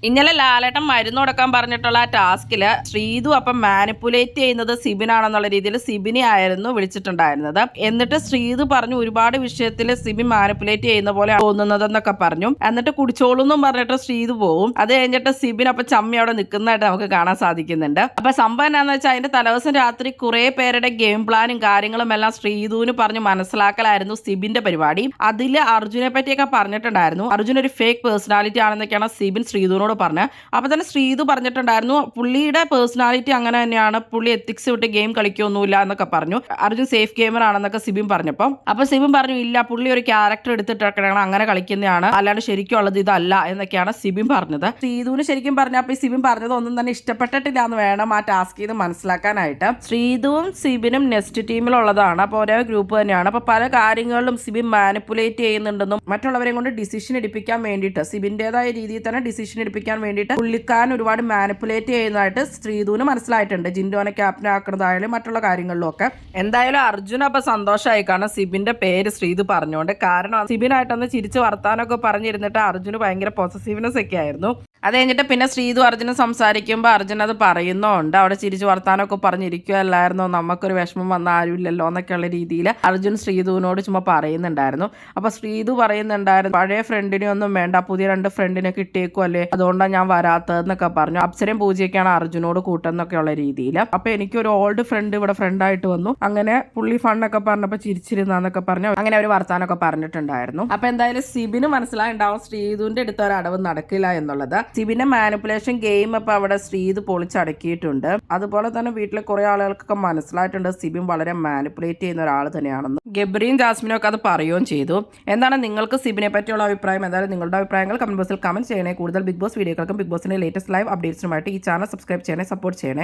ഇന്നലെ ലാലേട്ടൻ മരുന്ന് കൊടുക്കാൻ പറഞ്ഞിട്ടുള്ള ആ ടാസ്കില് ശ്രീതു അപ്പം മാനിപ്പുലേറ്റ് ചെയ്യുന്നത് സിബിനാണെന്നുള്ള രീതിയിൽ സിബിനെ ആയിരുന്നു വിളിച്ചിട്ടുണ്ടായിരുന്നത്. എന്നിട്ട് ശ്രീതു പറഞ്ഞു ഒരുപാട് വിഷയത്തിൽ സിബിൻ മാനിപ്പുലേറ്റ് ചെയ്യുന്ന പോലെ തോന്നുന്നതെന്നൊക്കെ പറഞ്ഞു. എന്നിട്ട് കുടിച്ചോളൂന്നും പറഞ്ഞിട്ട് ശ്രീതു പോവും. അത് കഴിഞ്ഞിട്ട് സിബിൻ അപ്പൊ ചമ്മി അവിടെ നിൽക്കുന്നതായിട്ട് നമുക്ക് കാണാൻ സാധിക്കുന്നുണ്ട്. അപ്പൊ സംഭവം എന്താണെന്ന് വെച്ചാൽ അതിന്റെ തലേദിവസം രാത്രി കുറെ പേരുടെ ഗെയിം പ്ലാനും കാര്യങ്ങളും എല്ലാം ശ്രീതുവിന് പറഞ്ഞു മനസ്സിലാക്കലായിരുന്നു സിബിന്റെ പരിപാടി. അതിൽ അർജുനെ പറ്റിയൊക്കെ പറഞ്ഞിട്ടുണ്ടായിരുന്നു. അർജുൻ ഒരു ഫേക്ക് പേഴ്സണാലിറ്റി ആണെന്നൊക്കെയാണ് സിബിൻ ശ്രീതുവിനോട് പറഞ്ഞു. അപ്പോൾ തന്നെ ശ്രീതു പറഞ്ഞിട്ടുണ്ടായിരുന്നു പുള്ളിയുടെ പേഴ്സണാലിറ്റി അങ്ങനെ തന്നെയാണ്, പുള്ളി എത്തിക്സ് വിട്ട് ഗെയിം കളിക്കൊന്നുമില്ല എന്നൊക്കെ പറഞ്ഞു. അർജുൻ സേഫ് ഗെയിമർ ആണെന്നൊക്കെ സിബിൻ പറഞ്ഞപ്പോൾ അപ്പോൾ സിബിൻ പറഞ്ഞു ഇല്ല, പുള്ളി ഒരു ക്യാരക്ടർ എടുത്തിട്ടൊക്കെയാണ് അങ്ങനെ കളിക്കുന്നതാണ്, അല്ലാണ്ട് ശരിക്കും ഉള്ളത് ഇതല്ല എന്നൊക്കെയാണ് സിബിൻ പറഞ്ഞത്. ശ്രീതുവിന് ശരിക്കും പറഞ്ഞപ്പോൾ സിബിൻ പറഞ്ഞത് ഒന്നും തന്നെ ഇഷ്ടപ്പെട്ടിട്ടില്ല എന്ന് വേണം ആ ടാസ്ക് ചെയ്ത് മനസ്സിലാക്കാനായിട്ട്. ശ്രീതുവും സിബിനും നെക്സ്റ്റ് ടീമിലുള്ളതാണ്, അപ്പോൾ ഒരേ ഗ്രൂപ്പ് തന്നെയാണ്. അപ്പോൾ പല കാര്യങ്ങളിലും സിബിൻ മാനിപ്പുലേറ്റ് ചെയ്യുന്നുണ്ടെന്നും മറ്റുള്ളവരെ കൊണ്ട് ഡിസിഷൻ എടുപ്പിക്കാൻ വേണ്ടിയിട്ട് സിബിൻ്റെതായ രീതിയിൽ തന്നെ ഡിസിഷൻ എടുപ്പിക്കാൻ വേണ്ടിയിട്ട് പുള്ളിക്കാരൻ ഒരുപാട് മാനിപ്പുലേറ്റ് ചെയ്യുന്നതായിട്ട് ശ്രീധുവിന് മനസ്സിലായിട്ടുണ്ട്. ജിൻഡോനെ ക്യാപ്റ്റൻ ആക്കുന്നതായാലും മറ്റുള്ള കാര്യങ്ങളിലും ഒക്കെ. എന്തായാലും അർജുൻ അപ്പൊ സന്തോഷമായി, കാരണം സിബിന്റെ പേര് ശ്രീധു പറഞ്ഞുകൊണ്ട്. കാരണം സിബിനായിട്ടൊന്ന് ചിരിച്ച് വർത്താനൊക്കെ പറഞ്ഞിരുന്നിട്ട് അർജുന് ഭയങ്കര പൊസസീവ്നെസ് ഒക്കെ ആയിരുന്നു. അത് കഴിഞ്ഞിട്ട് പിന്നെ ശ്രീധു അർജുനും സംസാരിക്കുമ്പോൾ അർജുൻ അത് പറയുന്നുണ്ട്, അവിടെ ചിരിച്ച് വർത്താനമൊക്കെ പറഞ്ഞിരിക്കുകയല്ലായിരുന്നോ, നമുക്കൊരു വിഷമം വന്ന ആരുമില്ലല്ലോ എന്നൊക്കെയുള്ള രീതിയിൽ അർജുൻ ശ്രീധുവിനോട് ചുമ്മാ പറയുന്നുണ്ടായിരുന്നു. അപ്പോൾ ശ്രീധു പറയുന്നുണ്ടായിരുന്നു പഴയ ഫ്രണ്ടിനെ ഒന്നും വേണ്ട, പുതിയ 2 ഫ്രണ്ടിനെ കിട്ടിയേക്കുമല്ലേ, അതുകൊണ്ടാണ് ഞാൻ വരാത്തതെന്നൊക്കെ പറഞ്ഞു. അപ്സരയും പൂജയൊക്കെയാണ് അർജുനോട് കൂട്ടെന്നൊക്കെയുള്ള രീതിയിൽ. അപ്പോൾ എനിക്കൊരു ഓൾഡ് ഫ്രണ്ട് ഇവിടെ ഫ്രണ്ടായിട്ട് വന്നു, അങ്ങനെ പുള്ളി ഫണ്ണൊക്കെ പറഞ്ഞപ്പോൾ ചിരിച്ചിരുന്നൊക്കെ പറഞ്ഞു. അങ്ങനെ അവർ വർത്താനമൊക്കെ പറഞ്ഞിട്ടുണ്ടായിരുന്നു. അപ്പോൾ എന്തായാലും സിബിന് മനസ്സിലായിട്ടുണ്ടാവും ശ്രീധുവിന്റെ അടുത്ത് ഒരു അടവ് നടക്കില്ല എന്നുള്ളത്. സിബിന്റെ മാനിപ്പുലേഷൻ ഗെയിം അപ്പൊ അവിടെ ശ്രീധു പൊളിച്ചടക്കിയിട്ടുണ്ട്. അതുപോലെ തന്നെ വീട്ടിലെ കുറെ ആളുകൾക്കൊക്കെ മനസ്സിലായിട്ടുണ്ട് സിബിൻ വളരെ മാനിപ്പുലേറ്റ് ചെയ്യുന്ന ഒരാൾ തന്നെയാണെന്ന്. ഗബ്രിയും ജാസ്മിനും ഒക്കെ അത് പറയുകയും ചെയ്തു. എന്താണ് നിങ്ങൾക്ക് സിബിനെ പറ്റിയുള്ള അഭിപ്രായം? എന്തായാലും നിങ്ങളുടെ അഭിപ്രായങ്ങൾ കമന്റ് ബോക്സിൽ കമന്റ് ചെയ്യണേ. കൂടുതൽ ബിഗ് ബോസ് വീഡിയോകൾക്കും ബിഗ് ബോസിന്റെ ലേറ്റസ്റ്റ് ലൈവ് അപ്ഡേറ്റ്സിനുമായിട്ട് ഈ ചാനൽ സബ്സ്ക്രൈബ് ചെയ്യണേ, സപ്പോർട്ട് ചെയ്യണേ.